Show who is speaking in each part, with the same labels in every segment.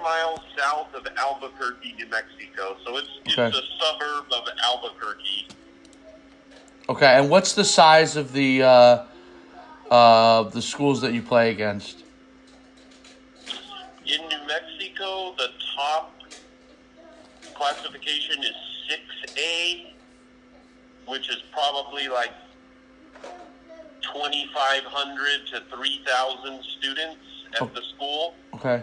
Speaker 1: miles south of Albuquerque, New Mexico. So it's a suburb of Albuquerque.
Speaker 2: Okay, and what's the size of the schools that you play against?
Speaker 1: In New Mexico, the top classification is 6A, which is probably like 2,500 to 3,000 students at the school.
Speaker 2: Okay.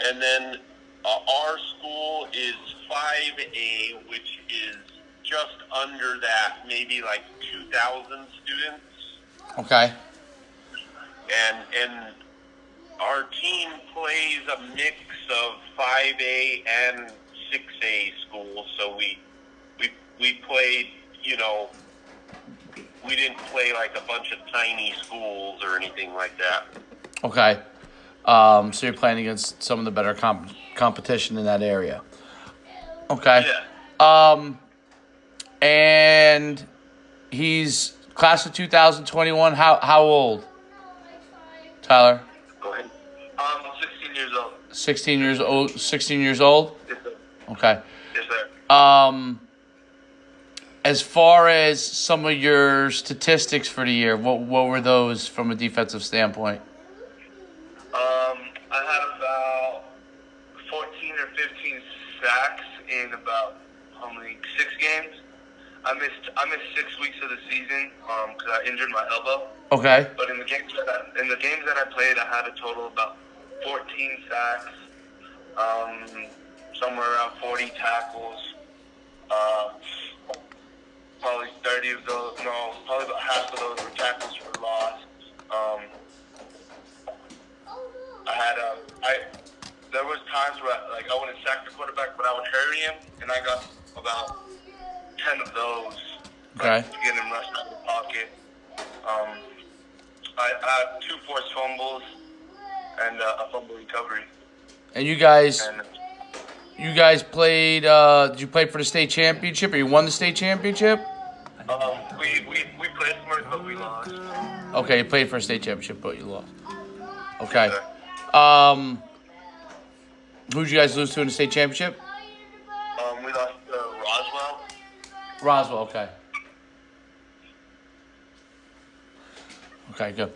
Speaker 1: And then our school is 5A, which is just under that, maybe like 2,000 students.
Speaker 2: Okay.
Speaker 1: And our team plays a mix of 5A and 6A schools. So we played, we didn't play like a bunch of tiny schools or anything like that.
Speaker 2: Okay. So you're playing against some of the better competition in that area. Okay.
Speaker 1: Yeah.
Speaker 2: And he's class of 2021. How old? Tyler?
Speaker 1: Go ahead. 16 years old.
Speaker 2: 16 years old. 16 years old?
Speaker 1: Yes, sir.
Speaker 2: Okay.
Speaker 1: Yes, sir.
Speaker 2: As far as some of your statistics for the year, what were those from a defensive standpoint?
Speaker 1: I had about 14 or 15 sacks in about 6 games. I missed 6 weeks of the season because I injured my elbow.
Speaker 2: Okay.
Speaker 1: But in the games that I played, I had a total of about 14 sacks, somewhere around 40 tackles. Probably 30 of those. No, probably about half of those were tackles for loss. There was times where I wouldn't sack the quarterback, but I would hurry him, and I got about 10 of those.
Speaker 2: Okay.
Speaker 1: To get him rushed out of the pocket. I had 2 forced fumbles and a fumble recovery.
Speaker 2: And you guys played. Did you play for the state championship, or you won the state championship?
Speaker 1: We played for it, but we lost.
Speaker 2: Okay, you played for a state championship, but you lost. Okay.
Speaker 1: Yes,
Speaker 2: Who'd you guys lose to in the state championship?
Speaker 1: we lost Roswell.
Speaker 2: Roswell. Okay. Okay, good.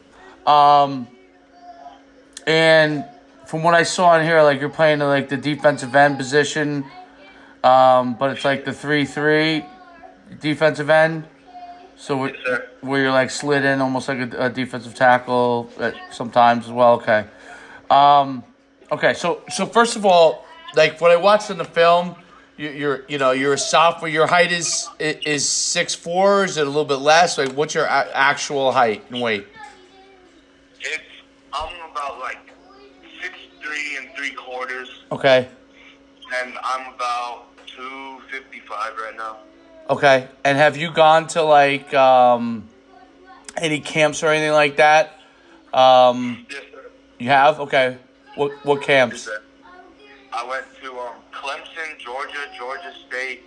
Speaker 2: And from what I saw in here, you're playing the defensive end position, but it's the 3-3 defensive end. So
Speaker 1: Yes, sir.
Speaker 2: where you're slid in almost like a defensive tackle sometimes as well. Okay. Okay. So first of all, what I watched in the film, you're a sophomore. Your height is 6'4". Is it a little bit less? What's your actual height and weight?
Speaker 1: I'm about 6'3" and 3/4.
Speaker 2: Okay.
Speaker 1: And I'm about 255 right now.
Speaker 2: Okay. And have you gone to any camps or anything like that?
Speaker 1: Yes, sir.
Speaker 2: You have? Okay. What camps?
Speaker 1: Yes, sir. I went to Clemson, Georgia State,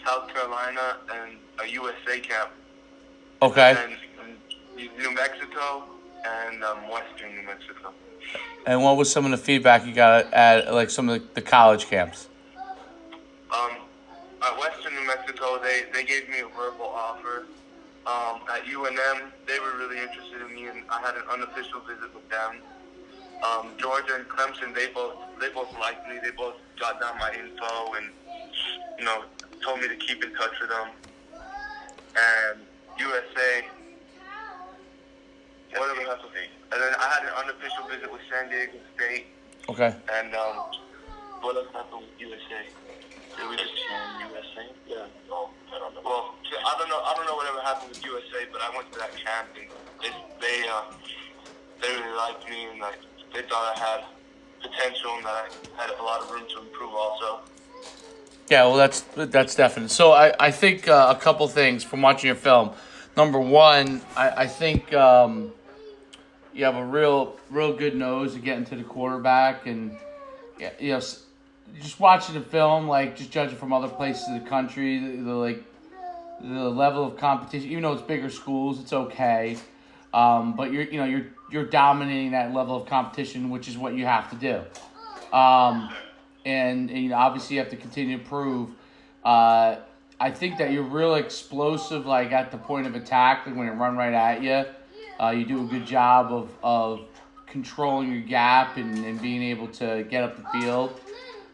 Speaker 1: South Carolina, and a USA camp.
Speaker 2: Okay.
Speaker 1: And New Mexico and Western New Mexico.
Speaker 2: And what was some of the feedback you got at some of the college camps?
Speaker 1: At Western New Mexico, they gave me a verbal offer. At UNM, they were really interested in me, and I had an unofficial visit with them. Georgia and Clemson, they both liked me. They both got down my info and told me to keep in touch with them. And USA, whatever happened. And then I had an unofficial visit with San Diego State.
Speaker 2: Okay.
Speaker 1: And what else happened with USA? Did we just USA? Yeah. No, I don't know. Well, I don't know whatever happened with USA, but I went to that camp and they really liked me and they thought I had potential and that I had a lot of room to improve also.
Speaker 2: Yeah, well, that's definite. So I think a couple things from watching your film. Number one, I think you have a real good nose to getting to the quarterback, and just watching the film, just judging from other places of the country, the level of competition. Even though it's bigger schools, it's okay. But you're dominating that level of competition, which is what you have to do. And you know, obviously you have to continue to improve. Uh, I think that you're real explosive, like at the point of attack, like when they run right at you. You do a good job of controlling your gap and being able to get up the field.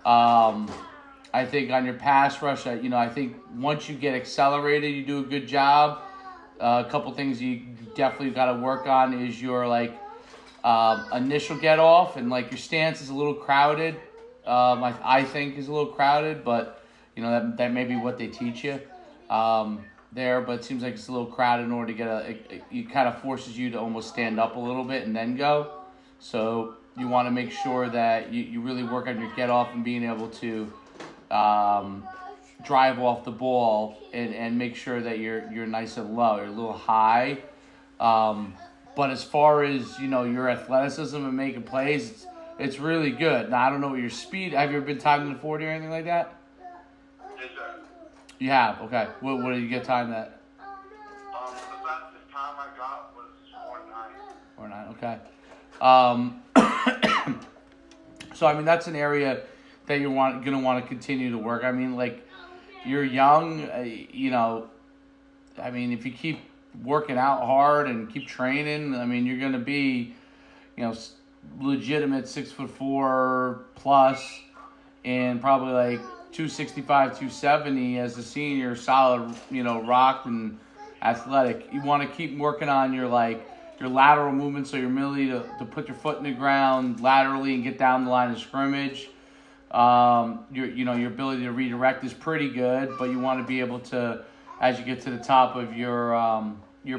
Speaker 2: I think on your pass rush, you know, I think once you get accelerated, you do a good job. A couple things you definitely got to work on is your like initial get off, and like your stance is a little crowded. I think is a little crowded, but you know that may be what they teach you there. But it seems like it's a little crowded in order to get it kind of forces you to almost stand up a little bit and then go. So you want to make sure that you really work on your get off and being able to drive off the ball and make sure that you're nice and low. You're a little high. But as far as, you know, your athleticism and making plays, it's really good. Now, I don't know what your speed. Have you ever been timed in the 40 or anything like that?
Speaker 1: Yes, sir.
Speaker 2: You have? Okay. What did you get timed at?
Speaker 1: The fastest time I got was 4.9.
Speaker 2: 4.9, okay. So, I mean, that's an area that you're going to want to continue to work. I mean, like, you're young, you know, I mean, if you keep working out hard and keep training, I mean, you're going to be, you know, legitimate 6'4" plus, and probably like 265, 270 as a senior, solid, you know, rocked and athletic. You want to keep working on your lateral movement, so your ability to put your foot in the ground laterally and get down the line of scrimmage. Your ability to redirect is pretty good, but you want to be able to, as you get to the top of your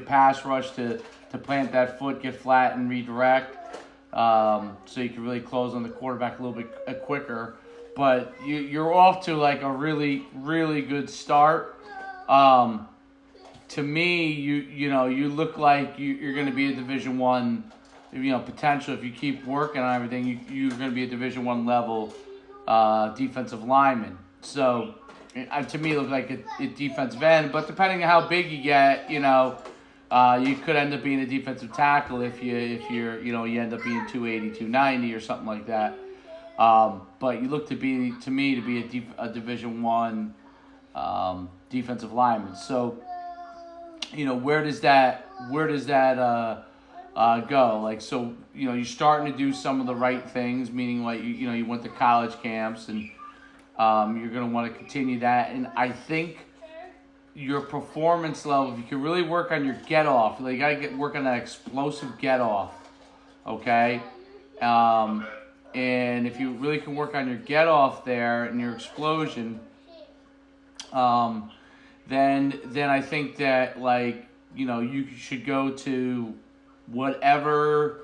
Speaker 2: pass rush, to plant that foot, get flat, and redirect, so you can really close on the quarterback a little bit quicker. But you're off to like a really, really good start. To me, you look like you're going to be a Division I, you know, potential. If you keep working on everything, you're going to be a Division I level defensive lineman. So to me, it looks like a defensive end. But depending on how big you get, you know, you could end up being a defensive tackle if you end up being 280, 290 or something like that. But you look to me to be a Division I defensive lineman. So, you know, where does that go? Like, so, you know, you're starting to do some of the right things, meaning like you went to college camps, and you're going to want to continue that. And I think your performance level, if you can really work on your get off, like you got to work on that explosive get off, okay? And if you really can work on your get off there and your explosion, then I think that, like, you know, you should go to whatever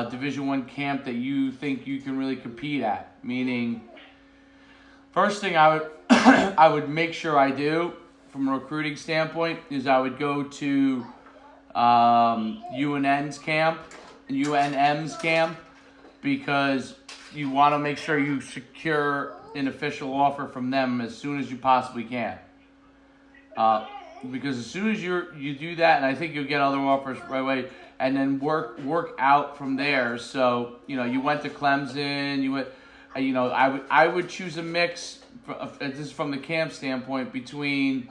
Speaker 2: Division I camp that you think you can really compete at. Meaning, first thing I would I would make sure I do from a recruiting standpoint is I would go to UNM's camp, because you want to make sure you secure an official offer from them as soon as you possibly can. Because as soon as you do that, and I think you'll get other offers right away, and then work out from there. So, you know, you went to Clemson, you went, you know, I would choose a mix. This is from the camp standpoint, between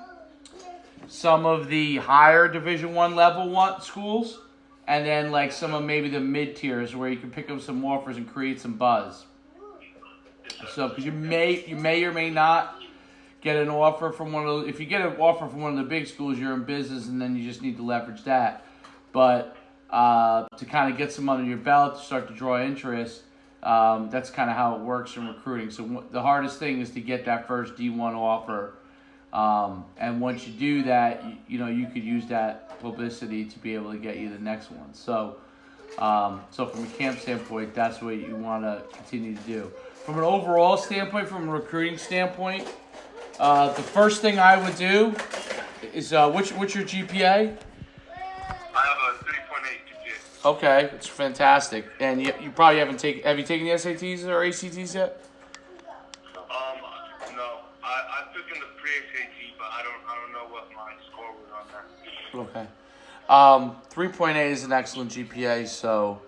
Speaker 2: some of the higher Division I level schools, and then like some of maybe the mid tiers where you can pick up some offers and create some buzz. So, because you may or may not get an offer from one of the, if you get an offer from one of the big schools, you're in business, and then you just need to leverage that. But to kind of get some under your belt, to start to draw interest, that's kind of how it works in recruiting. So the hardest thing is to get that first D1 offer. And once you do that, you could use that publicity to be able to get you the next one. So from a camp standpoint, that's what you want to continue to do. From an overall standpoint, from a recruiting standpoint, the first thing I would do is, what's your GPA?
Speaker 1: I have a 3.8 GPA.
Speaker 2: Okay, it's fantastic. And you probably have you taken the SATs or ACTs yet?
Speaker 1: No. I took in the pre-SAT, but I don't know what my score was on that.
Speaker 2: Okay. 3.8 is an excellent GPA, so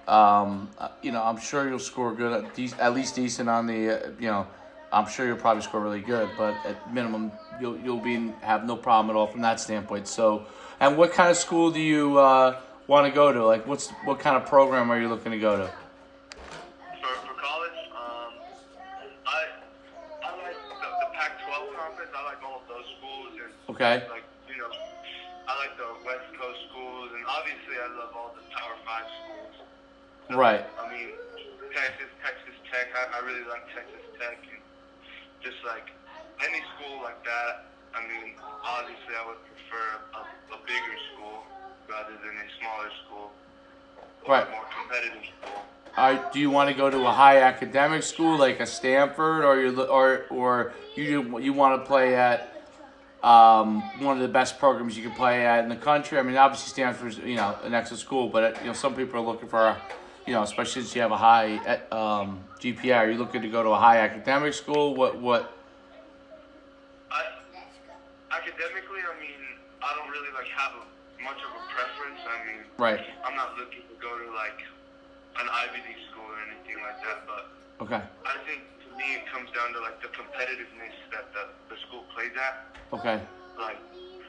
Speaker 2: I'm sure you'll score good, at least decent on the. I'm sure you'll probably score really good, but at minimum, you'll have no problem at all from that standpoint. So, and what kind of school do you want to go to? Like, what kind of program are you looking to go to?
Speaker 1: For college, I I like the Pac-12 conference. I like all of those schools, and
Speaker 2: Okay.
Speaker 1: like I like the West Coast schools, and obviously I love all the Power Five schools. So,
Speaker 2: Right.
Speaker 1: I mean, Texas Tech. I really like Texas Tech, and just like any school like that. I mean, obviously I would prefer a bigger school rather than a smaller school or
Speaker 2: Right.
Speaker 1: a more competitive school.
Speaker 2: Do you want to go to a high academic school like a Stanford, or you want to play at one of the best programs you can play at in the country? I mean, obviously Stanford's an excellent school, but some people are looking for especially since you have a high GPA. Are you looking to go to a high academic school? What?
Speaker 1: I, Academically, I mean, I don't really like have much of a preference. I mean,
Speaker 2: Right.
Speaker 1: I'm not looking to go to like an Ivy League school or anything like that, but
Speaker 2: Okay.
Speaker 1: I think to me it comes down to like the competitiveness that the school plays at.
Speaker 2: Okay.
Speaker 1: Like,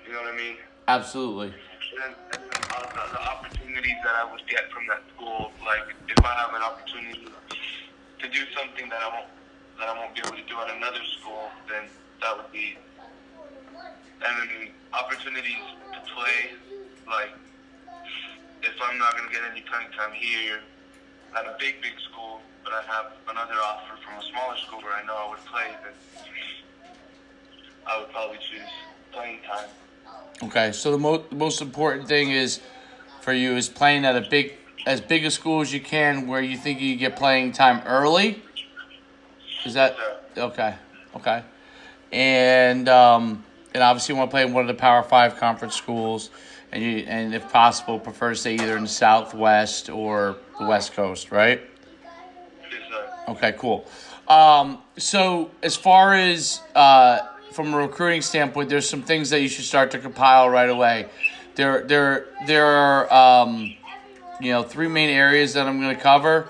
Speaker 1: you know what I mean?
Speaker 2: Absolutely.
Speaker 1: And the opportunities that I would get from that school, like if I have an opportunity to do something that I won't be able to do at another school, then that would be. And then opportunities to play, like if I'm not gonna get any playing time here at a big school, but I have another offer from a smaller school where I know I would play, then I would probably choose playing time.
Speaker 2: Okay. So the most important thing is for you is playing at as big a school as you can, where you think you get playing time early. Is that okay? Okay. And obviously you want to play in one of the Power Five conference schools, and if possible prefer to stay either in the Southwest or the West Coast, right?
Speaker 1: Yes, sir.
Speaker 2: Okay, cool. So as far as from a recruiting standpoint, there's some things that you should start to compile right away. There are three main areas that I'm going to cover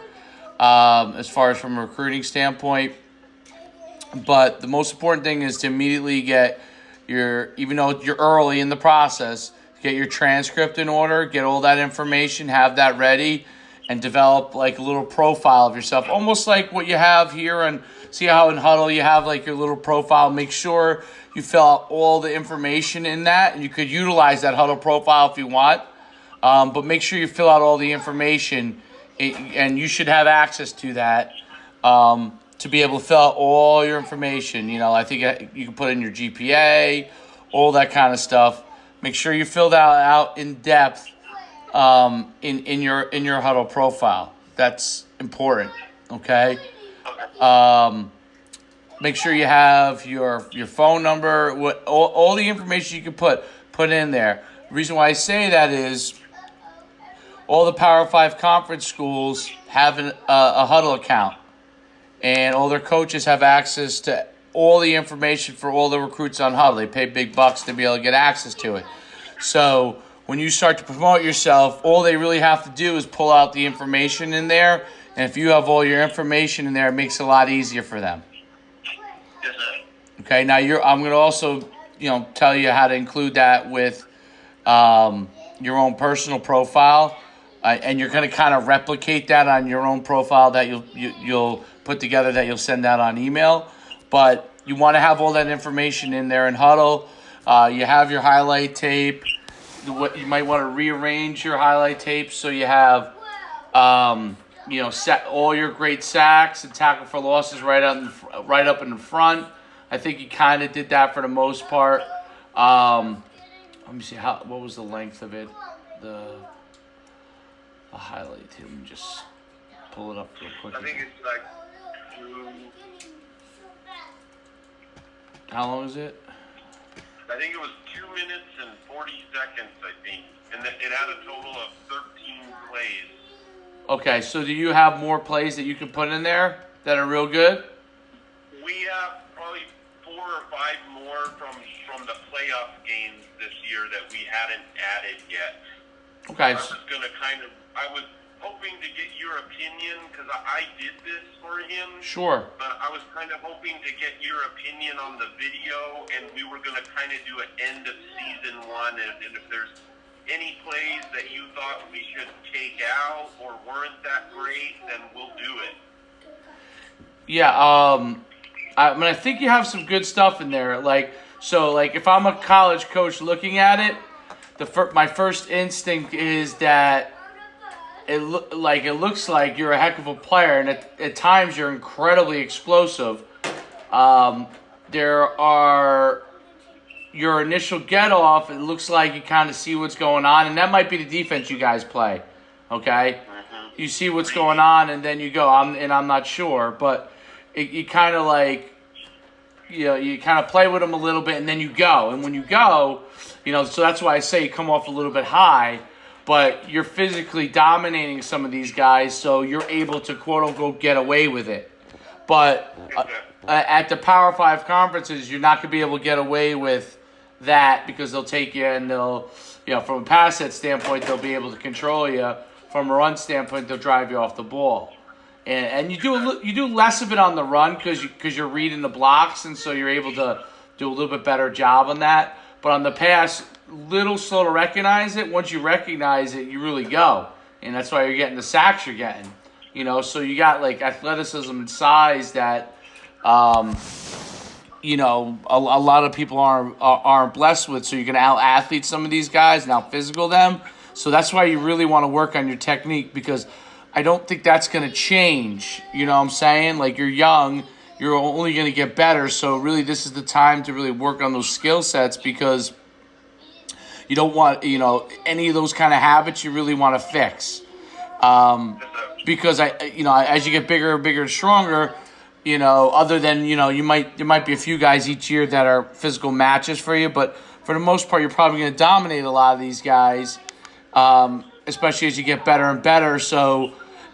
Speaker 2: as far as from a recruiting standpoint. But the most important thing is to immediately get even though you're early in the process, get your transcript in order, get all that information, have that ready, and develop like a little profile of yourself, almost like what you have here. And see how in Huddle you have like your little profile. Make sure you fill out all the information in that, and you could utilize that Huddle profile if you want. But make sure you fill out all the information, and you should have access to that. To be able to fill out all your information. I think you can put in your GPA, all that kind of stuff. Make sure you fill that out in depth in your Huddle profile. That's important. Okay. Make sure you have your phone number, all the information you can put in there. The reason why I say that is all the Power 5 conference schools have a Huddle account. And all their coaches have access to all the information for all the recruits on Huddle. They pay big bucks to be able to get access to it. So when you start to promote yourself, all they really have to do is pull out the information in there. And if you have all your information in there, it makes it a lot easier for them.
Speaker 1: Yes, sir.
Speaker 2: Okay, now I'm going to also tell you how to include that with your own personal profile. And you're going to kind of replicate that on your own profile that you'll put together, that you'll send out on email. But you want to have all that information in there in Huddle. You have your highlight tape. You might want to rearrange your highlight tape so you have set all your great sacks and tackle for losses right up in the front. I think you kind of did that for the most part. Let me see what was the length of it. The highlight tape. Let me just pull it up real quick.
Speaker 1: I think it's like
Speaker 2: How long is it?
Speaker 3: I think it was 2 minutes and 40 seconds, I think. And it had a total of 13 plays.
Speaker 2: Okay, so do you have more plays that you can put in there that are real good?
Speaker 3: We have probably 4 or 5 more from the playoff games this year that we hadn't added yet.
Speaker 2: Okay.
Speaker 3: I was hoping to get your opinion because I did this for him.
Speaker 2: Sure.
Speaker 3: But I was kind of hoping to get your opinion on the video, and we were going to kind of do an end of season 1, and if there's any plays that you thought we should take out or weren't that great, then we'll do it.
Speaker 2: Yeah, I think you have some good stuff in there. Like if I'm a college coach looking at it, my first instinct is that it looks like you're a heck of a player, and at times you're incredibly explosive. There are your initial get off. It looks like you kind of see what's going on, and that might be the defense you guys play. Okay, you see what's going on, and then you go. I'm not sure, but you kind of you kind of play with them a little bit, and then you go. And when you go, so that's why I say you come off a little bit high. But you're physically dominating some of these guys, so you're able to, quote-unquote, get away with it. But at the Power 5 conferences, you're not going to be able to get away with that because they'll take you and they'll, from a pass set standpoint, they'll be able to control you. From a run standpoint, they'll drive you off the ball. And you do less of it on the run because you're reading the blocks, and so you're able to do a little bit better job on that. But on the pass, little slow to recognize it. Once you recognize it, you really go. And that's why you're getting the sacks you're getting. So you got athleticism and size that, a lot of people aren't blessed with. So you're going to out-athlete some of these guys and out-physical them. So that's why you really want to work on your technique because I don't think that's going to change. You know what I'm saying? You're young. You're only going to get better. So really this is the time to really work on those skill sets because you don't want, any of those kind of habits you really want to fix. Because as you get bigger and bigger and stronger, other than, there might be a few guys each year that are physical matches for you, but for the most part, you're probably going to dominate a lot of these guys, especially as you get better and better.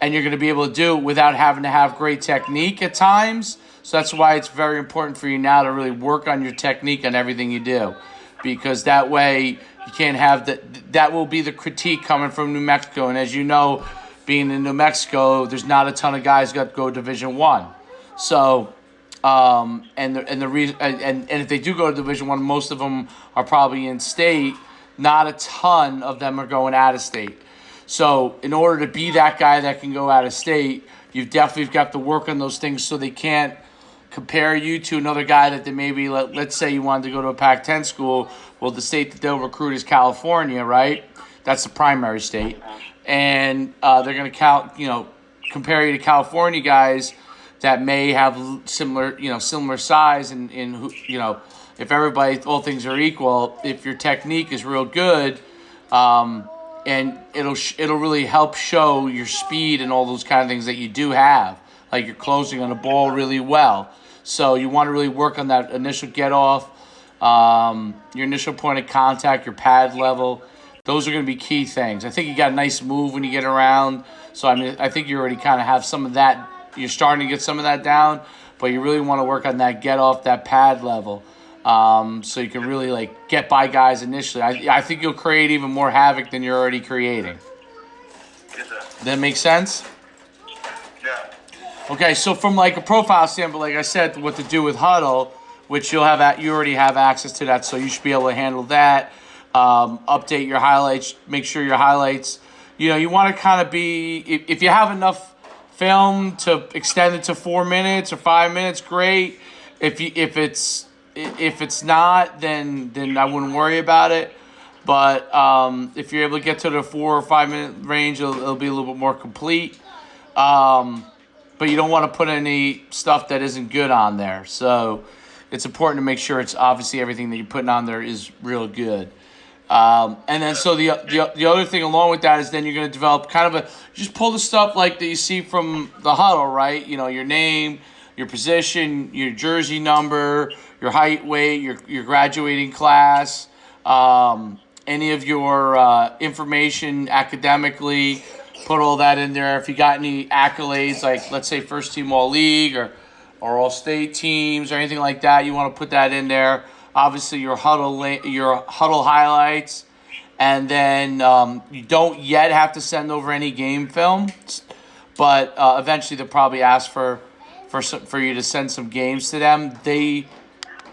Speaker 2: And you're going to be able to do it without having to have great technique at times. So that's why it's very important for you now to really work on your technique on everything you do. Because that way you can't have that will be the critique coming from New Mexico. And as you know, being in New Mexico, there's not a ton of guys that go Division I. So, and if they do go to Division I, most of them are probably in state. Not a ton of them are going out of state. So in order to be that guy that can go out of state, you've definitely got to work on those things so they can't compare you to another guy that they maybe, let's say you wanted to go to a Pac-10 school. Well, the state that they'll recruit is California, right? That's the primary state. And they're going to compare you to California guys that may have similar size and if all things are equal, if your technique is real good, and it'll really help show your speed and all those kind of things that you do have, like you're closing on the ball really well. So you want to really work on that initial get off, your initial point of contact, your pad level. Those are going to be key things. I think you got a nice move when you get around. So I think you already kind of have some of that. You're starting to get some of that down, but you really want to work on that get off, that pad level. So you can really get by guys initially. I think you'll create even more havoc than you're already creating.
Speaker 1: Yes, sir.
Speaker 2: Does that make sense?
Speaker 1: Yeah.
Speaker 2: Okay, so from a profile standpoint, like I said, what to do with Huddle, which you already have access to that, so you should be able to handle that. Update your highlights. Make sure your highlights. You want to kind of be if you have enough film to extend it to 4 minutes or 5 minutes, great. If it's not, then I wouldn't worry about it. But if you're able to get to the 4 or 5 minute range, it'll be a little bit more complete. But you don't want to put any stuff that isn't good on there. So it's important to make sure it's obviously everything that you're putting on there is real good. And then so the other thing along with that is then you're going to develop kind of just pull the stuff that you see from the Huddle, right? Your name, your position, your jersey number, your height, weight, your graduating class, any of your information academically, put all that in there. If you got any accolades, let's say first team all league or all state teams or anything like that, you want to put that in there. Obviously your huddle highlights, And then you don't yet have to send over any game film, but eventually they'll probably ask for you to send some games to them.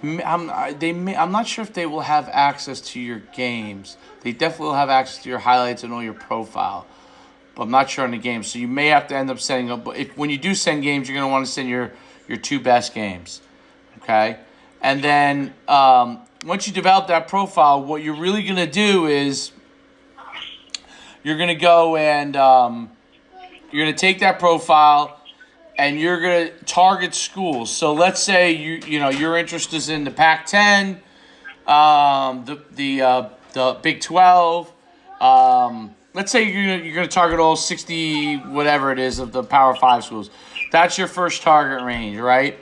Speaker 2: I'm not sure if they will have access to your games. They definitely will have access to your highlights and all your profile, but I'm not sure on the games. So you may have to end up sending up. But when you do send games, you're going to want to send your two best games, okay? And then once you develop that profile, what you're really going to do is you're going to go and you're going to take that profile and you're going to target schools. So let's say your interest is in the Pac-10, the Big 12. Let's say you're gonna target all 60 whatever it is of the Power 5 schools. That's your first target range, right?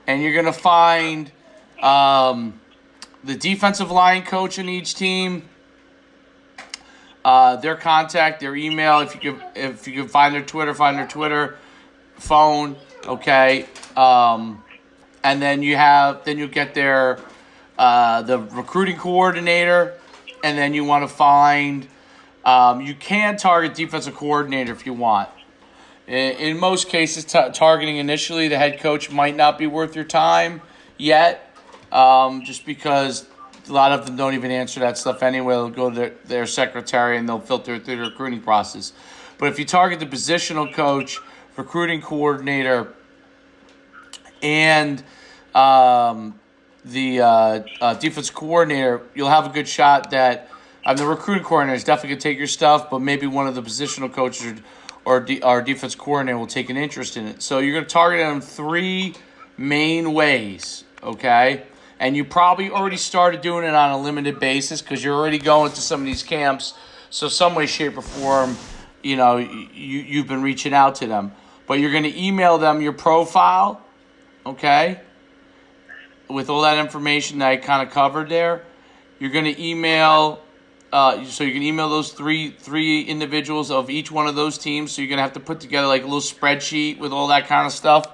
Speaker 2: And you're gonna find the defensive line coach in each team, their contact, their email. If you can find their Twitter, phone, okay. And then you'll get their the recruiting coordinator, and then you want to find. You can target defensive coordinator if you want. In most cases, targeting initially the head coach might not be worth your time yet, just because a lot of them don't even answer that stuff anyway. They'll go to their secretary and they'll filter it through the recruiting process. But if you target the positional coach, recruiting coordinator, and the defense coordinator, you'll have a good shot that the recruiting coordinator is definitely going to take your stuff, but maybe one of the positional coaches or our defense coordinator will take an interest in it. So you're going to target it in three main ways, okay? And you probably already started doing it on a limited basis because you're already going to some of these camps. So some way, shape, or form, you've been reaching out to them. But you're going to email them your profile, okay, with all that information that I kind of covered there. You're going to email, so you can email those three individuals of each one of those teams. So you're going to have to put together like a little spreadsheet with all that kind of stuff.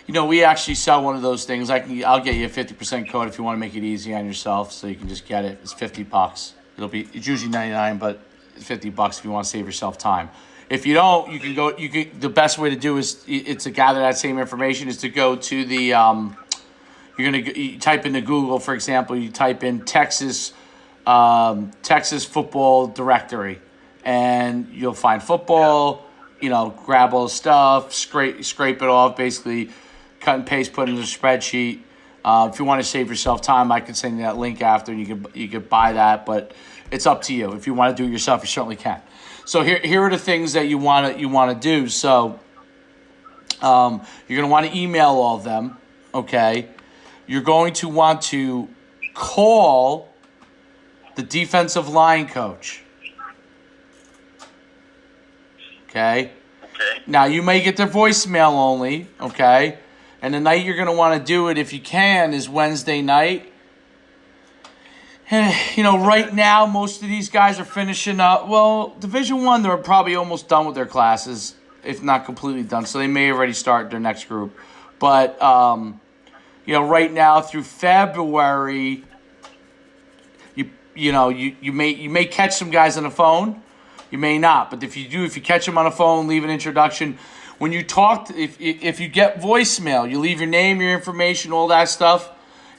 Speaker 2: We actually sell one of those things. I'll get you a 50% code if you want to make it easy on yourself, so you can just get it. It's $50. It's usually $99, but it's $50 if you want to save yourself time. If you don't, you can go. The best way to do is to gather that same information is to go to the. You type into Google, for example. You type in Texas football directory, and you'll find football. Grab all the stuff, scrape it off, basically cut and paste, put it in a spreadsheet. If you want to save yourself time, I can send you that link after. You could buy that, but it's up to you. If you want to do it yourself, you certainly can. So here are the things that you want to do. So you're going to want to email all of them, okay? You're going to want to call the defensive line coach, okay?
Speaker 1: Okay.
Speaker 2: Now, you may get their voicemail only, okay? And the night you're going to want to do it, if you can, is Wednesday night. Right now, most of these guys are finishing up. Well, Division I, they're probably almost done with their classes, if not completely done. So they may already start their next group. But, right now through February, you may catch some guys on the phone. You may not. But if you catch them on the phone, leave an introduction. When you talk, if you get voicemail, you leave your name, your information, all that stuff.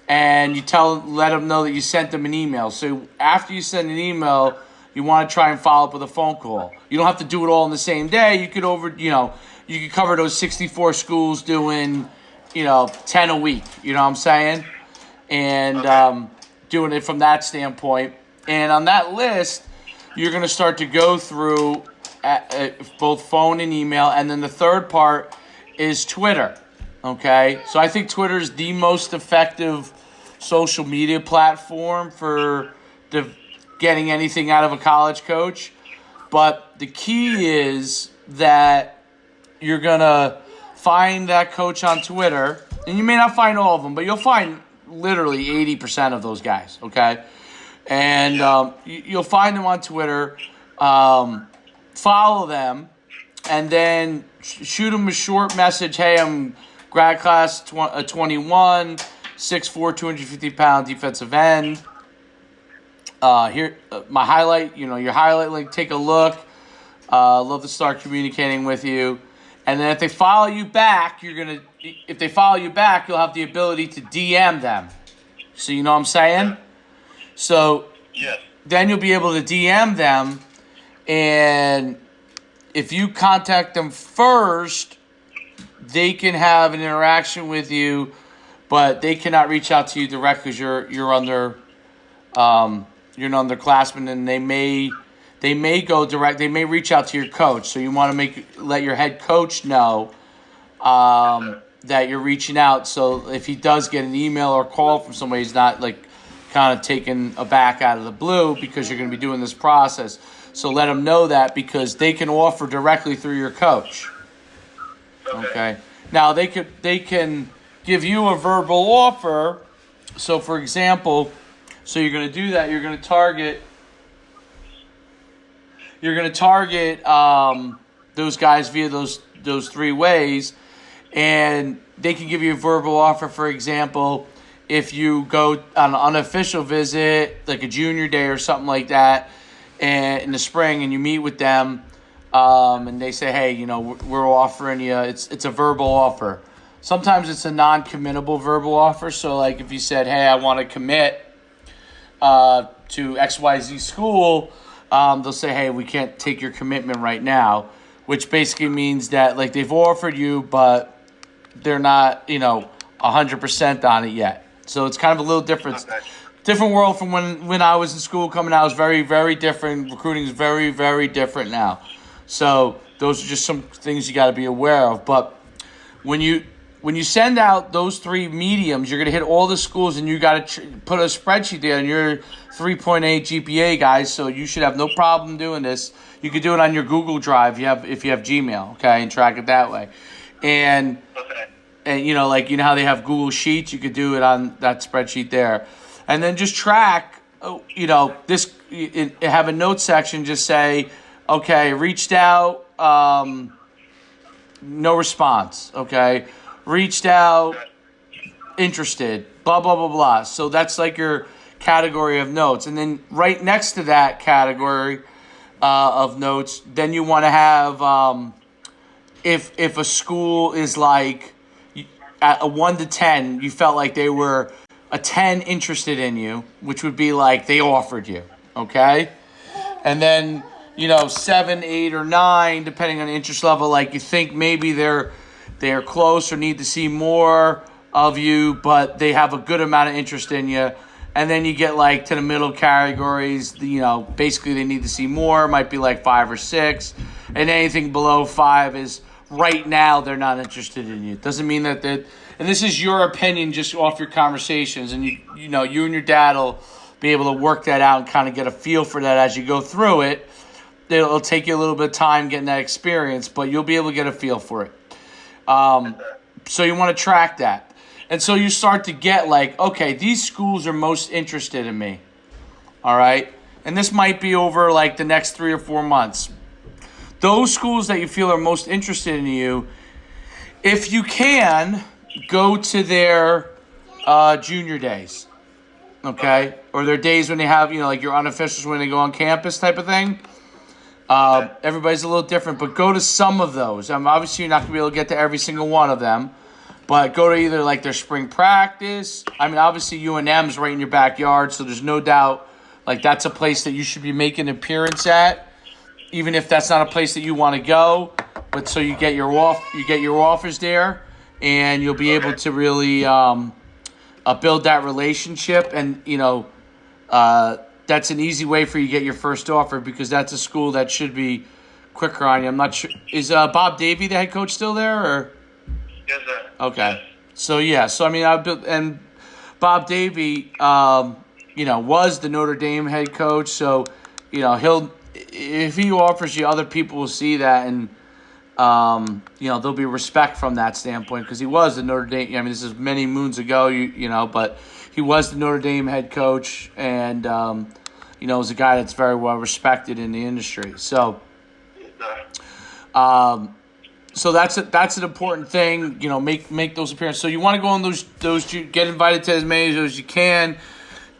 Speaker 2: And you let them know that you sent them an email. So after you send an email, you want to try and follow up with a phone call. You don't have to do it all in the same day. You could cover those 64 schools doing, 10 a week. You know what I'm saying? And doing it from that standpoint. And on that list, you're going to start to go through both phone and email. And then the third part is Twitter. Okay? So I think Twitter is the most effective social media platform for getting anything out of a college coach. But the key is that you're going to find that coach on Twitter. And you may not find all of them, but you'll find literally 80% of those guys, okay? And you'll find them on Twitter. Follow them. And then shoot them a short message. Hey, I'm grad class 21, 6'4", 250-pound defensive end. here my highlight, your highlight link. Take a look. Love to start communicating with you. And then if they follow you back, if they follow you back, you'll have the ability to DM them. So you know what I'm saying? So
Speaker 3: Yes.
Speaker 2: then you'll be able to DM them, and if you contact them first, they can have an interaction with you, but they cannot reach out to you directly because you're under you're an underclassman, and they may go direct. They may reach out to your coach. So you want to let your head coach know that you're reaching out. So if he does get an email or call from somebody, he's not like kind of taken aback out of the blue because you're going to be doing this process. So let them know that, because they can offer directly through your coach. Okay. Now they can give you a verbal offer. So for example, so you're going to do that. You're going to target those guys via those three ways, and they can give you a verbal offer. For example, if you go on an unofficial visit, like a junior day or something like that, and in the spring, and you meet with them, and they say, hey, we're offering you, it's a verbal offer. Sometimes it's a non-committable verbal offer. So like if you said, hey, I want to commit to XYZ school, they'll say, hey, we can't take your commitment right now, which basically means that like they've offered you, but they're not, 100% on it yet. So it's kind of a little different.
Speaker 3: Okay.
Speaker 2: Different world from when I was in school coming out. It was very, very different. Recruiting is very, very different now. So those are just some things you got to be aware of. But when you send out those three mediums, you're going to hit all the schools, and you got to put a spreadsheet there, and you're 3.8 GPA, guys, so you should have no problem doing this. You could do it on your Google Drive if you have Gmail, okay, and track it that way. And how they have Google Sheets, you could do it on that spreadsheet there. And then just track, this, have a note section, just say, okay, reached out, no response, okay? Reached out, interested, blah, blah, blah, blah. So that's like your category of notes. And then right next to that category of notes, then you want to have, if a school is like at a 1 to 10, you felt like they were a 10 interested in you, which would be like they offered you, okay? And then, 7, 8, or 9, depending on the interest level, like you think maybe they're close or need to see more of you, but they have a good amount of interest in you. And then you get like to the middle categories, basically they need to see more, might be like 5 or 6. And anything below 5 is right now they're not interested in you. It doesn't mean that and this is your opinion just off your conversations, and you and your dad will be able to work that out and kind of get a feel for that as you go through it. It'll take you a little bit of time getting that experience, but you'll be able to get a feel for it. So you want to track that. And so you start to get like, okay, these schools are most interested in me. All right? And this might be over like the next 3 or 4 months. Those schools that you feel are most interested in you, if you can, go to their junior days, okay? Or their days when they have, like your unofficials when they go on campus type of thing. Everybody's a little different, but go to some of those. Obviously, you're not going to be able to get to every single one of them, but go to either like their spring practice. Obviously, UNM's right in your backyard, so there's no doubt like that's a place that you should be making an appearance at, even if that's not a place that you want to go. But so you get your offers there, and you'll be able to really build that relationship. And that's an easy way for you to get your first offer, because that's a school that should be quicker on you. I'm not sure. Is Bob Davey the head coach still there? Or?
Speaker 3: Yes, sir.
Speaker 2: Okay. So yeah. So and Bob Davey, was the Notre Dame head coach. So if he offers you, other people will see that, and there'll be respect from that standpoint, because he was the Notre Dame. This is many moons ago, but he was the Notre Dame head coach, and is a guy that's very well respected in the industry. So, so that's an important thing. Make those appearances. So you want to go on those get invited to as many as you can.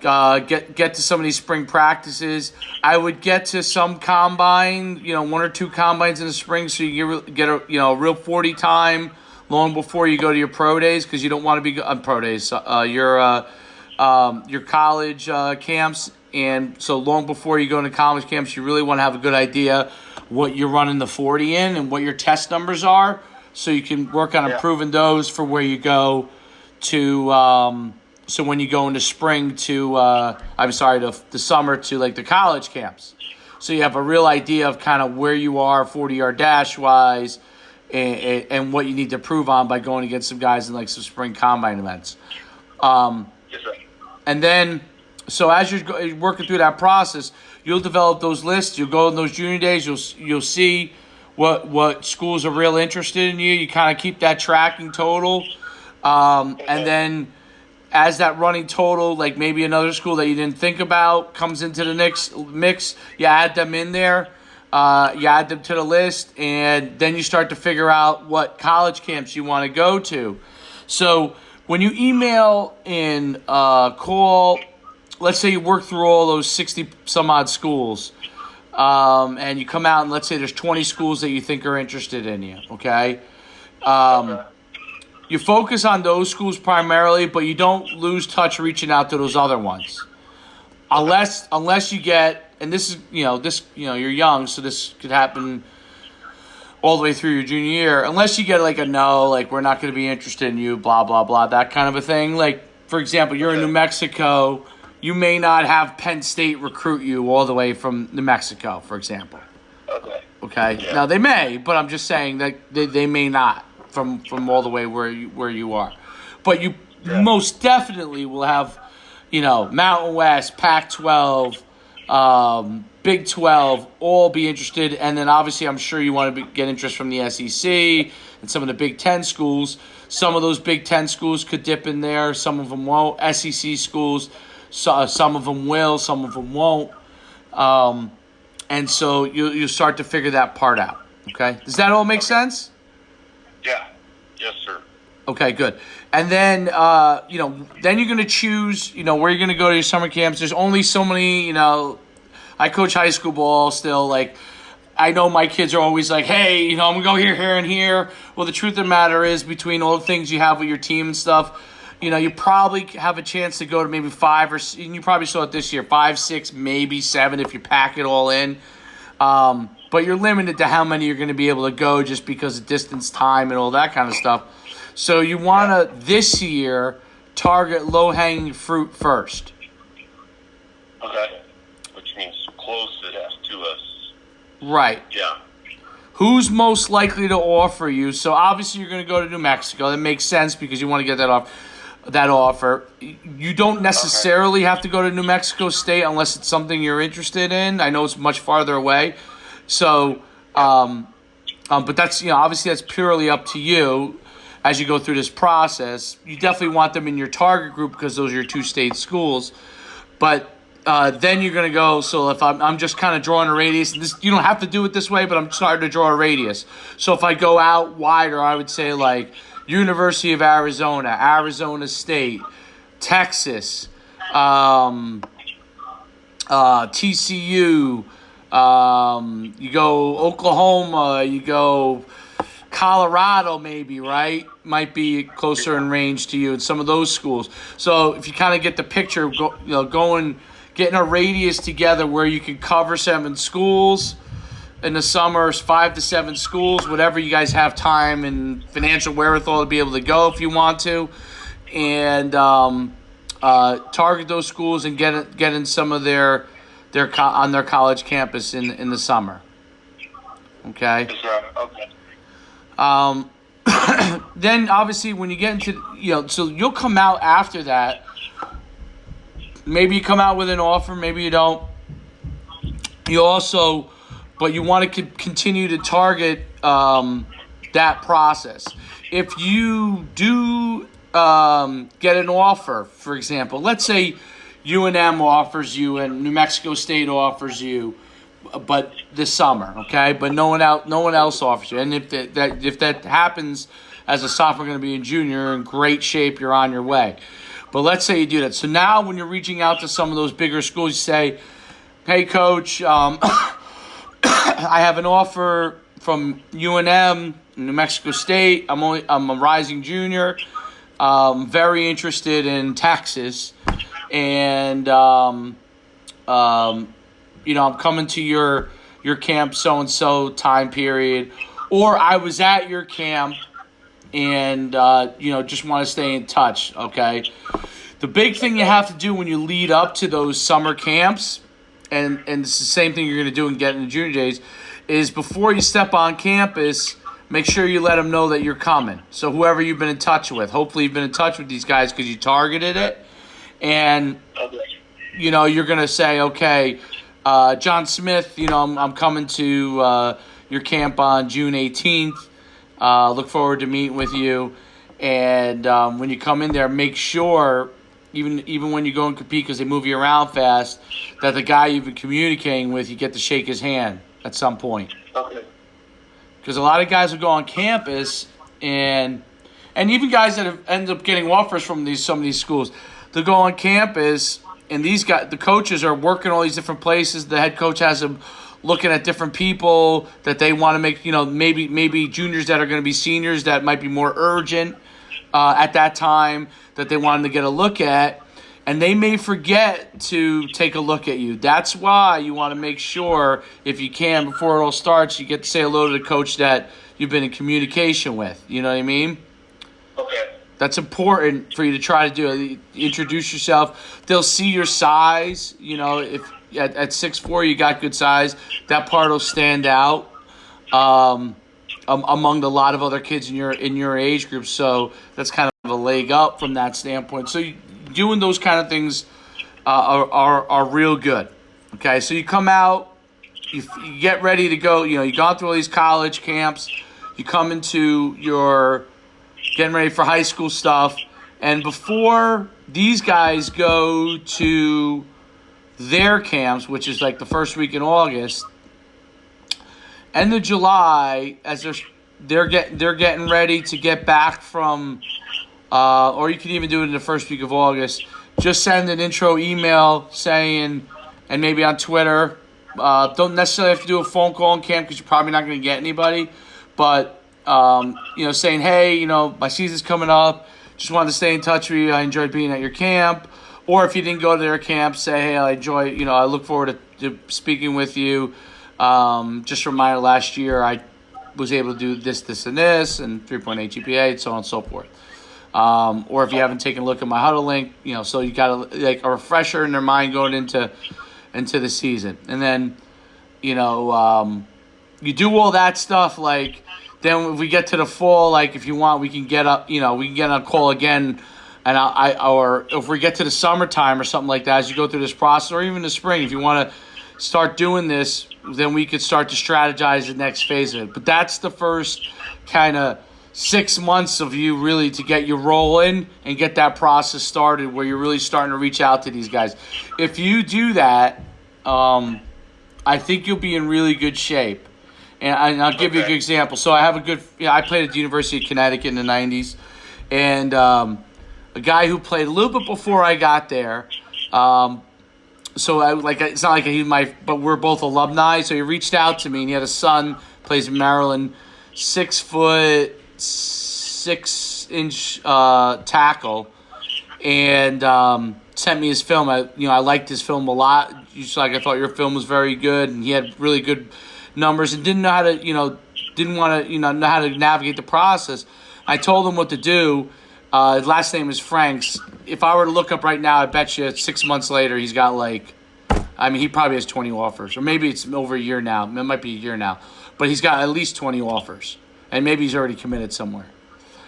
Speaker 2: Get to some of these spring practices. I would get to some combine, 1 or 2 combines in the spring, so you get a real 40 time long before you go to your pro days, because you don't want to be on pro days. Your college camps, and so long before you go into college camps, you really want to have a good idea what you're running the 40 in and what your test numbers are, so you can work on improving those for where you go to. So when you go into spring to, the summer to like the college camps. So you have a real idea of kind of where you are 40-yard dash wise, and what you need to improve on by going against some guys in like some spring combine events.
Speaker 1: Yes, sir.
Speaker 2: And then, so as you're working through that process, you'll develop those lists. You'll go on those junior days. You'll see what schools are real interested in you. You kind of keep that tracking total, and then, as that running total, like maybe another school that you didn't think about comes into the next mix, you add them in there, you add them to the list, and then you start to figure out what college camps you want to go to. So when you email in, call, let's say you work through all those 60 some odd schools, and you come out and let's say there's 20 schools that you think are interested in you, okay? You focus on those schools primarily, but you don't lose touch reaching out to those other ones, unless you get, and this is you're young, so this could happen all the way through your junior year. Unless you get like a no, like we're not going to be interested in you, blah blah blah, that kind of a thing. Like for example, you're in New Mexico, you may not have Penn State recruit you all the way from New Mexico, for example. Okay. Yeah. Now they may, but I'm just saying that they may not. From all the way where you are, but you most definitely will have, Mountain West, Pac-12, Big 12, all be interested, and then obviously I'm sure you want to get interest from the SEC and some of the Big 10 schools. Some of those Big 10 schools could dip in there, some of them won't. SEC schools, some of them will, some of them won't, and so you start to figure that part out. Okay, does that all make sense?
Speaker 3: Yeah. Yes, sir.
Speaker 2: Okay, good. And then, then you're going to choose, where you're going to go to your summer camps. There's only so many, I coach high school ball still. Like, I know my kids are always like, hey, I'm going to go here, here, and here. Well, the truth of the matter is, between all the things you have with your team and stuff, you probably have a chance to go to maybe 5 and you probably saw it this year, 5, 6, maybe 7 if you pack it all in. But you're limited to how many you're going to be able to go just because of distance, time, and all that kind of stuff. So you want to, this year, target low-hanging fruit first.
Speaker 3: Okay. Which means closest to us.
Speaker 2: Right.
Speaker 3: Yeah.
Speaker 2: Who's most likely to offer you? So obviously you're going to go to New Mexico. That makes sense because you want to get that offer. You don't necessarily have to go to New Mexico State unless it's something you're interested in. I know it's much farther away. So, but that's, obviously that's purely up to you as you go through this process. You definitely want them in your target group because those are your 2 state schools. But then you're going to go, so if I'm just kind of drawing a radius, you don't have to do it this way, but I'm starting to draw a radius. So if I go out wider, I would say like University of Arizona, Arizona State, Texas, TCU, you go Oklahoma, you go Colorado maybe, right? Might be closer in range to you in some of those schools. So if you kind of get the picture, getting a radius together where you can cover 7 schools in the summers, 5 to 7 schools, whatever you guys have time and financial wherewithal to be able to go if you want to, and target those schools and get in some of their on their college campus in the summer. Okay.
Speaker 3: Okay.
Speaker 2: Then obviously when you get into so you'll come out after that. Maybe you come out with an offer, maybe you don't. But you want to continue to target that process. If you do get an offer, for example, let's say UNM offers you and New Mexico State offers you, but this summer, okay? But no one else offers you. And if that happens as a sophomore, going to be a junior, in great shape, you're on your way. But let's say you do that. So now when you're reaching out to some of those bigger schools, you say, hey, coach, I have an offer from UNM, New Mexico State. I'm a rising junior. Very interested in Texas. And, I'm coming to your camp so-and-so time period. Or I was at your camp and, just want to stay in touch, okay? The big thing you have to do when you lead up to those summer camps, and it's the same thing you're going to do in getting the junior days, is before you step on campus, make sure you let them know that you're coming. So whoever you've been in touch with, hopefully you've been in touch with these guys because you targeted it. And, you're going to say, okay, John Smith, I'm coming to your camp on June 18th. Look forward to meeting with you. And when you come in there, make sure, even when you go and compete because they move you around fast, that the guy you've been communicating with, you get to shake his hand at some point.
Speaker 1: Okay.
Speaker 2: Because a lot of guys will go on campus, and even guys that have ended up getting offers from some of these schools, they'll go on campus, and the coaches are working all these different places. The head coach has them looking at different people that they want to make, maybe juniors that are going to be seniors that might be more urgent at that time that they want them to get a look at, and they may forget to take a look at you. That's why you want to make sure, if you can, before it all starts, you get to say hello to the coach that you've been in communication with. You know what I mean?
Speaker 1: Okay.
Speaker 2: That's important for you to try to do. Introduce yourself. They'll see your size. If at 6'4" you got good size, that part will stand out among a lot of other kids in your age group. So that's kind of a leg up from that standpoint. So doing those kind of things are real good. Okay, so you come out, you get ready to go. You gone through all these college camps. You come into your getting ready for high school stuff. And before these guys go to their camps, which is like the first week in August, end of July, as they're getting ready to get back from, or you can even do it in the first week of August, just send an intro email saying, and maybe on Twitter, don't necessarily have to do a phone call in camp because you're probably not going to get anybody, but saying, hey, my season's coming up. Just wanted to stay in touch with you. I enjoyed being at your camp. Or if you didn't go to their camp, say, hey, I look forward to speaking with you. Just a reminder, last year I was able to do this, and this, and 3.8 GPA, and so on and so forth. Or if you haven't taken a look at my huddle link, so you got a refresher in their mind going into the season. And then, you do all that stuff, then if we get to the fall, if you want, we can get up, we can get on a call again, and or if we get to the summertime or something like that, as you go through this process, or even the spring, if you want to start doing this, then we could start to strategize the next phase of it. But that's the first kind of 6 months of you really to get you rolling and get that process started where you're really starting to reach out to these guys. If you do that, I think you'll be in really good shape. And I'll give you a good example. So I have I played at the University of Connecticut in the 90s. And a guy who played a little bit before I got there. It's not like but we're both alumni. So he reached out to me, and he had a son, plays in Maryland, 6 foot, 6 inch tackle, and sent me his film. I liked his film a lot. I thought your film was very good, and he had really good numbers, and didn't know how to, didn't want to, know how to navigate the process. I told him what to do. His last name is Franks. If I were to look up right now, I bet you 6 months later, he's got he probably has 20 offers, or maybe it's over a year now. It might be a year now, but he's got at least 20 offers, and maybe he's already committed somewhere.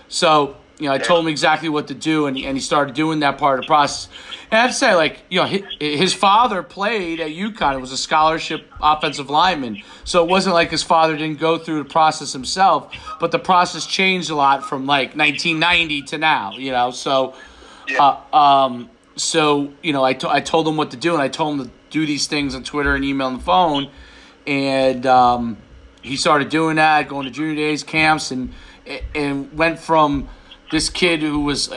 Speaker 2: So, I told him exactly what to do, and he started doing that part of the process. And I have to say, his father played at UConn. It was a scholarship offensive lineman. So it wasn't like his father didn't go through the process himself, but the process changed a lot from 1990 to now, So, I told him what to do, and I told him to do these things on Twitter and email and the phone. And he started doing that, going to junior days, camps, and went from this kid who was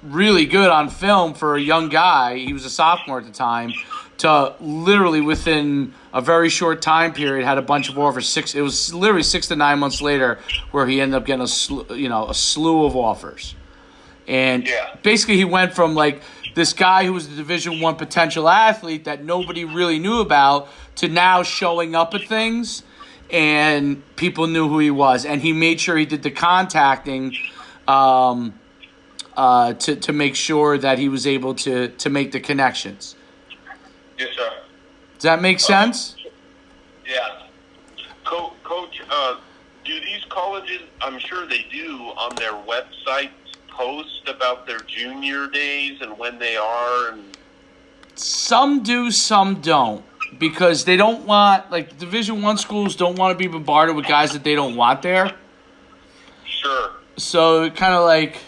Speaker 2: really good on film for a young guy. He was a sophomore at the time. To literally within a very short time period had a bunch of offers. It was literally 6 to 9 months later where he ended up getting a slew of offers. And basically he went from like this guy who was a Division I potential athlete that nobody really knew about to now showing up at things and people knew who he was. And he made sure he did the contacting to make sure that he was able to make the connections.
Speaker 3: Yes, sir.
Speaker 2: Does that make sense?
Speaker 3: Yeah. Coach, do these colleges, I'm sure they do, on their websites post about their junior days and when they are? And
Speaker 2: Some do, some don't. Because they don't want, like, Division I schools don't want to be bombarded with guys that they don't want there.
Speaker 3: Sure.
Speaker 2: So kind of like,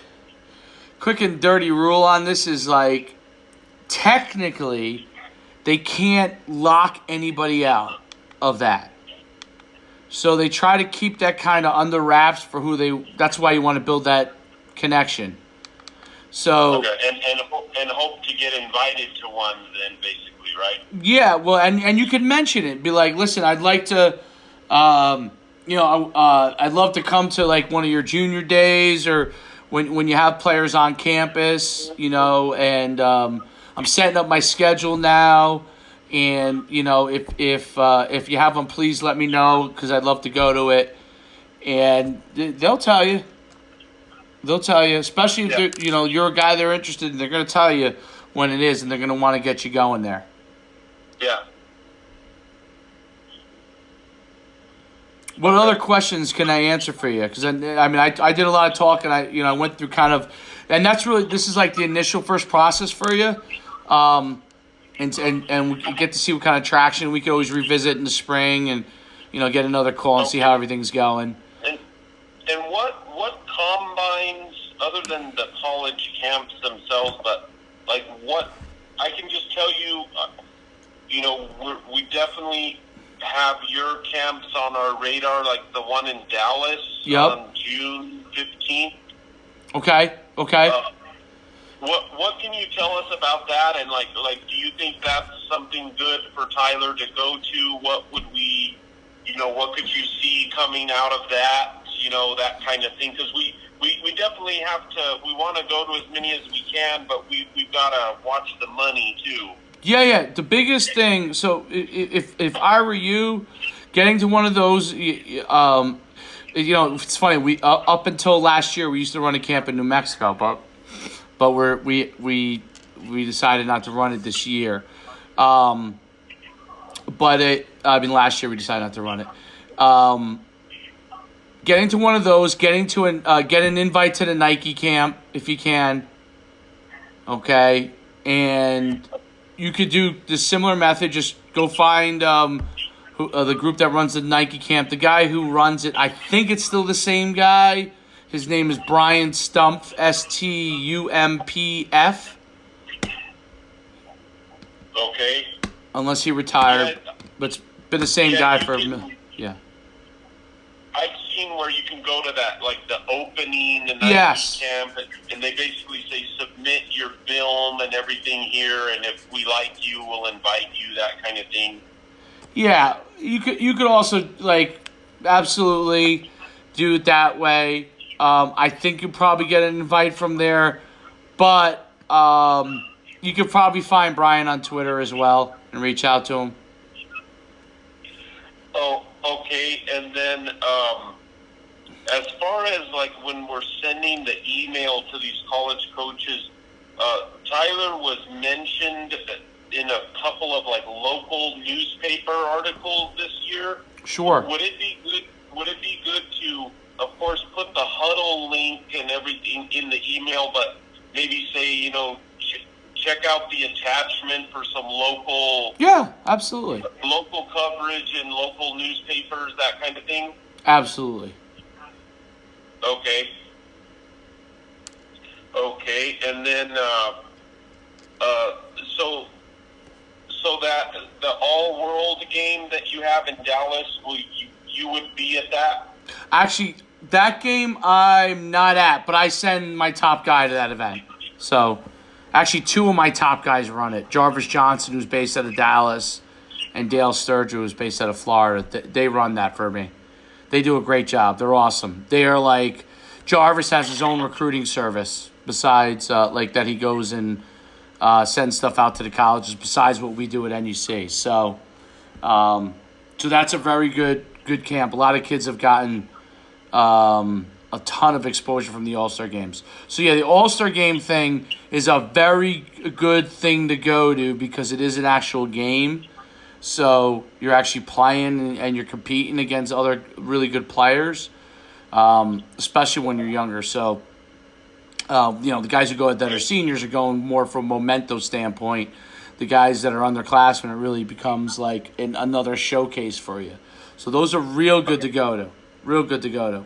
Speaker 2: quick and dirty rule on this is like, technically, they can't lock anybody out of that. So they try to keep that kind of under wraps for who they. That's why you want to build that connection. So
Speaker 3: okay, and hope to get invited to one then, basically, right?
Speaker 2: Yeah, well, and you can mention it. Be like, listen, I'd like to, I'd love to come to like one of your junior days or when you have players on campus, and I'm setting up my schedule now. And if you have them, please let me know because I'd love to go to it. And they'll tell you. They'll tell you, especially if you're a guy they're interested in. They're going to tell you when it is, and they're going to want to get you going there.
Speaker 3: Yeah.
Speaker 2: What other questions can I answer for you? Because I did a lot of talk, and I went through kind of, and that's really, this is like the initial first process for you. And we get to see what kind of traction. We could always revisit in the spring and, get another call and see how everything's going.
Speaker 3: And what combines, other than the college camps themselves, but like what, I can just tell you, we definitely have your camps on our radar, like the one in Dallas on June 15th.
Speaker 2: Okay.
Speaker 3: What can you tell us about that? And like, do you think that's something good for Tyler to go to? What would we, what could you see coming out of that? That kind of thing. Because we definitely have to. We want to go to as many as we can, but we've got to watch the money too.
Speaker 2: Yeah. The biggest thing. So if I were you, getting to one of those, it's funny. We up until last year we used to run a camp in New Mexico, but we decided not to run it this year. Last year we decided not to run it. Getting to one of those, get an invite to the Nike camp if you can. Okay, and you could do the similar method. Just go find the group that runs the Nike camp. The guy who runs it, I think it's still the same guy. His name is Brian Stumpf, Stumpf.
Speaker 3: Okay.
Speaker 2: Unless he retired, but it's been the same guy for yeah.
Speaker 3: I've seen where you can go to that, like the opening and camp, and they basically say submit your film and everything here, and if we like you, we'll invite you, that kind of thing. Yeah,
Speaker 2: you could also absolutely do it that way. I think you'll probably get an invite from there, but you could probably find Brian on Twitter as well and reach out to him.
Speaker 3: Oh, okay. And then as far as when we're sending the email to these college coaches, Tyler was mentioned in a couple of local newspaper articles this year.
Speaker 2: Sure.
Speaker 3: Would it be good to, of course, put the huddle link and everything in the email, but maybe say, check out the attachment for some local...
Speaker 2: Yeah, absolutely.
Speaker 3: Local coverage in local newspapers, that kind of thing?
Speaker 2: Absolutely.
Speaker 3: Okay, and then, so that the all-world game that you have in Dallas, you would be at that?
Speaker 2: Actually, that game I'm not at, but I send my top guy to that event. So, actually, two of my top guys run it. Jarvis Johnson, who's based out of Dallas, and Dale Sturgeon, who's based out of Florida. They run that for me. They do a great job. They're awesome. They are like, Jarvis has his own recruiting service besides like that he goes and sends stuff out to the colleges besides what we do at NUC. So that's a very good camp. A lot of kids have gotten a ton of exposure from the All-Star games. So yeah, the All-Star game thing is a very good thing to go to because it is an actual game. So you're actually playing and you're competing against other really good players, especially when you're younger. So, the guys who go that are seniors are going more from a memento standpoint. The guys that are underclassmen, it really becomes like another showcase for you. So those are real good to go to. Real good to go to.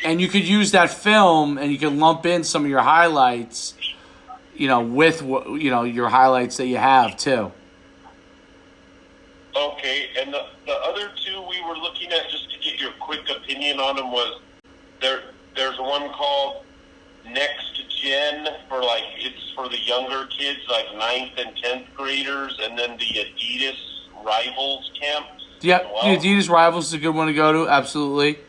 Speaker 2: And you could use that film and you can lump in some of your highlights, with your highlights that you have too.
Speaker 3: Okay, and the other two we were looking at, just to get your quick opinion on them, was there's one called Next Gen it's for the younger kids, like 9th and 10th graders, and then the Adidas Rivals camp.
Speaker 2: Yeah, the Adidas Rivals is a good one to go to, absolutely.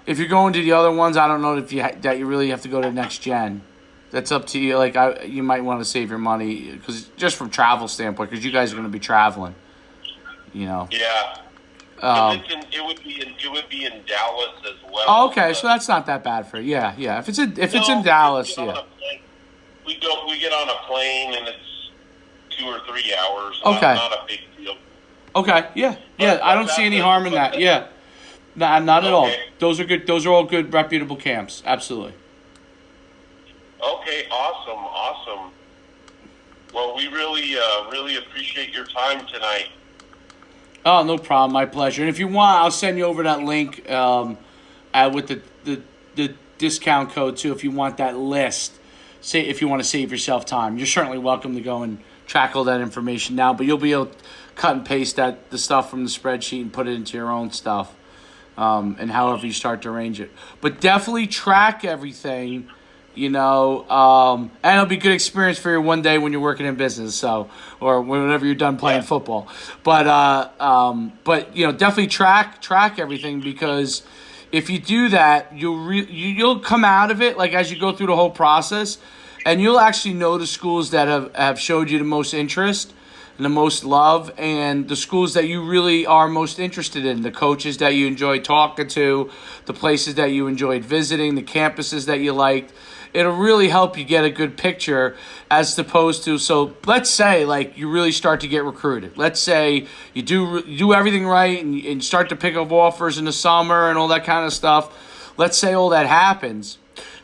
Speaker 2: If you're going to the other ones, I don't know that you really have to go to Next Gen. That's up to you. You might want to save your money because just from travel standpoint, because you guys are going to be traveling.
Speaker 3: Yeah. It would be in Dallas as well.
Speaker 2: Oh, okay, so that's not that bad for you. Yeah. If it's in Dallas, yeah.
Speaker 3: We get on a plane and it's 2 or 3 hours.
Speaker 2: Okay.
Speaker 3: Not a big deal.
Speaker 2: Okay. Yeah. I don't see any harm in that. Yeah. Not at all. Those are good. Those are all good, reputable camps. Absolutely.
Speaker 3: Okay, awesome. Well, we really appreciate your time tonight.
Speaker 2: Oh, no problem. My pleasure. And if you want, I'll send you over that link with the discount code, too, if you want that list. If you want to save yourself time. You're certainly welcome to go and track all that information now, but you'll be able to cut and paste the stuff from the spreadsheet and put it into your own stuff and however you start to arrange it. But definitely track everything. And it'll be a good experience for you one day when you're working in business, or whenever you're done playing football. But definitely track everything, because if you do that, you'll come out of it as you go through the whole process, and you'll actually know the schools that have showed you the most interest and the most love, and the schools that you really are most interested in, the coaches that you enjoy talking to, the places that you enjoyed visiting, the campuses that you liked. It'll really help you get a good picture as opposed to, so let's say you really start to get recruited. Let's say you do everything right and start to pick up offers in the summer and all that kind of stuff. Let's say all that happens.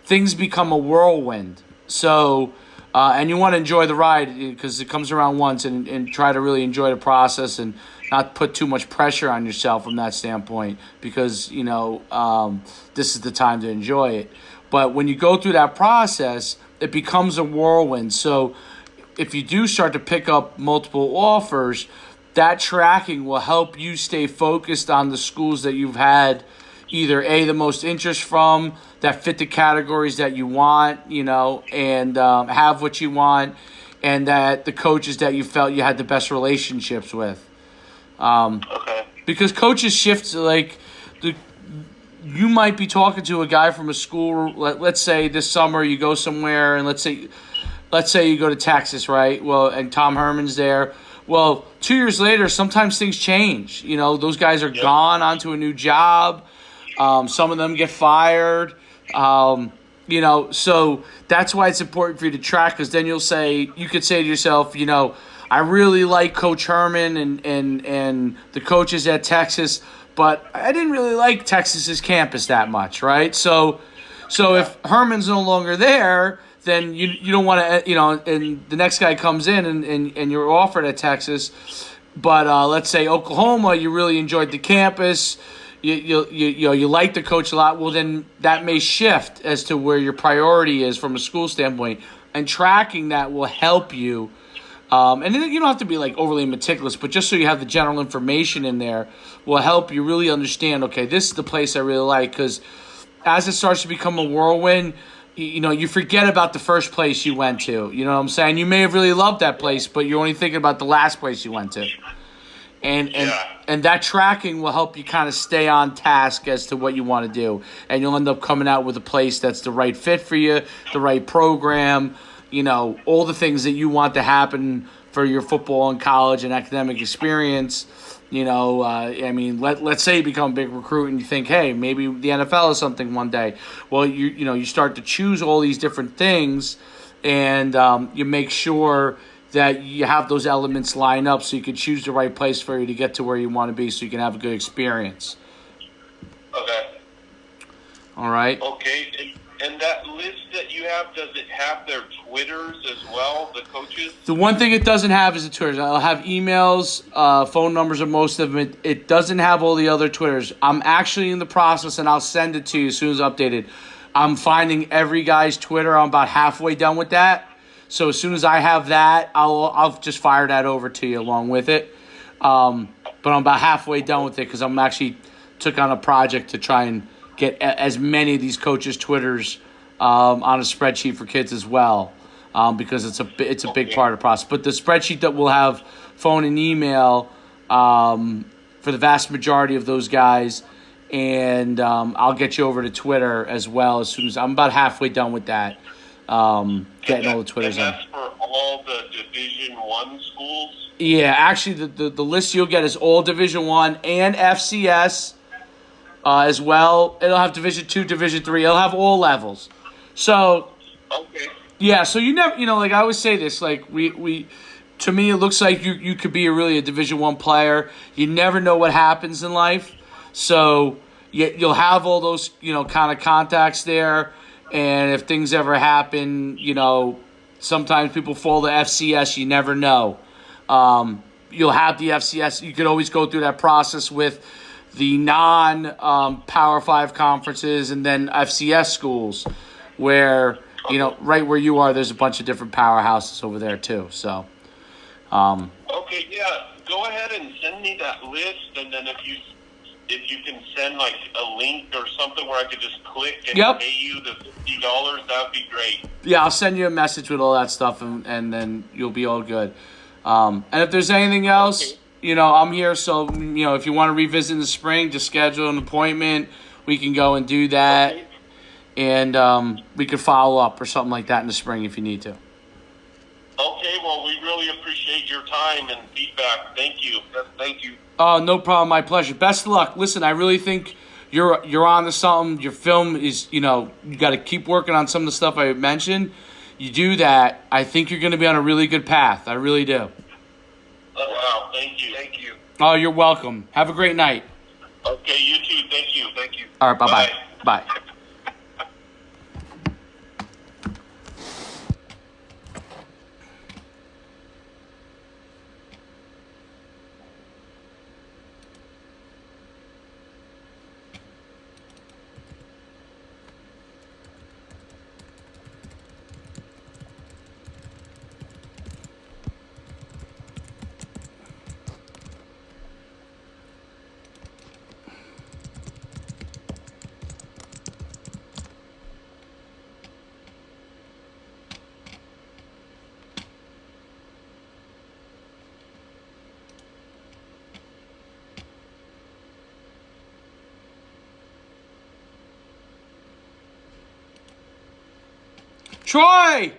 Speaker 2: Things become a whirlwind. So, and you want to enjoy the ride because it comes around once, and try to really enjoy the process and not put too much pressure on yourself from that standpoint, because, this is the time to enjoy it. But when you go through that process, it becomes a whirlwind. So if you do start to pick up multiple offers, that tracking will help you stay focused on the schools that you've had either the most interest from, that fit the categories that you want, and have what you want, and that the coaches that you felt you had the best relationships with.
Speaker 3: Okay. Because
Speaker 2: coaches shift, you might be talking to a guy from a school. Let's say this summer you go somewhere, and let's say you go to Texas, right? Well, and Tom Herman's there. Well, 2 years later, sometimes things change. Those guys are gone onto a new job. Some of them get fired. So that's why it's important for you to track, because then you could say to yourself, I really like Coach Herman and the coaches at Texas, but I didn't really like Texas's campus that much, right? So if Herman's no longer there, then you don't want to, and the next guy comes in and you're offered at Texas, but let's say Oklahoma, you really enjoyed the campus, you like the coach a lot. Well, then that may shift as to where your priority is from a school standpoint, and tracking that will help you. And then you don't have to be overly meticulous, but just so you have the general information in there will help you really understand, okay, this is the place I really like, because as it starts to become a whirlwind, you forget about the first place you went to. You know what I'm saying? You may have really loved that place, but you're only thinking about the last place you went to. And that tracking will help you kind of stay on task as to what you want to do. And you'll end up coming out with a place that's the right fit for you, the right program, all the things that you want to happen for your football and college and academic experience. Let's say you become a big recruit and you think, hey, maybe the NFL is something one day. Well, you start to choose all these different things, and you make sure that you have those elements line up so you can choose the right place for you to get to where you want to be so you can have a good experience.
Speaker 3: Okay.
Speaker 2: All right.
Speaker 3: Okay. And that list that you have, does it have their Twitters as well, the coaches?
Speaker 2: The one thing it doesn't have is the Twitters. I'll have emails, phone numbers of most of them. It doesn't have all the other Twitters. I'm actually in the process, and I'll send it to you as soon as updated. I'm finding every guy's Twitter. I'm about halfway done with that. So as soon as I have that, I'll just fire that over to you along with it. But I'm about halfway done with it because I'm actually took on a project to try and get as many of these coaches' Twitters on a spreadsheet for kids as well, because it's a big part of the process. But the spreadsheet that will have phone and email for the vast majority of those guys, and I'll get you over to Twitter as well as soon as I'm about halfway done with that. Getting all the Twitters
Speaker 3: and that's for all the Division I schools?
Speaker 2: Yeah, actually, the list you'll get is all Division I and FCS as well. It'll have Division II, Division III. It'll have all levels. So,
Speaker 3: okay.
Speaker 2: Yeah, so you never, like I always say this, like we to me, it looks like you could be really a Division I player. You never know what happens in life. So you'll have all those, kind of contacts there. And if things ever happen, sometimes people fall to FCS. You never know. You'll have the FCS. You could always go through that process with the non-Power 5 conferences and then FCS schools where, right where you are, there's a bunch of different powerhouses over there too. So,
Speaker 3: okay, yeah. Go ahead and send me that list, and then if you can send like a link or something where I could just click and pay you the $50, that would be great.
Speaker 2: Yeah, I'll send you a message with all that stuff, and then you'll be all good. And if there's anything else, I'm here. So, if you want to revisit in the spring, just schedule an appointment. We can go and do that. Okay. And we could follow up or something like that in the spring if you need to.
Speaker 3: Okay, well, we really appreciate your time and feedback. Thank you. Thank you.
Speaker 2: Oh, no problem. My pleasure. Best of luck. Listen, I really think you're on to something. Your film is, you got to keep working on some of the stuff I mentioned. You do that, I think you're going to be on a really good path. I really do.
Speaker 3: Wow, thank you. Thank you.
Speaker 2: Oh, you're welcome. Have a great night.
Speaker 3: Okay, you too. Thank you. Thank you.
Speaker 2: All right, bye-bye. Bye. Troy!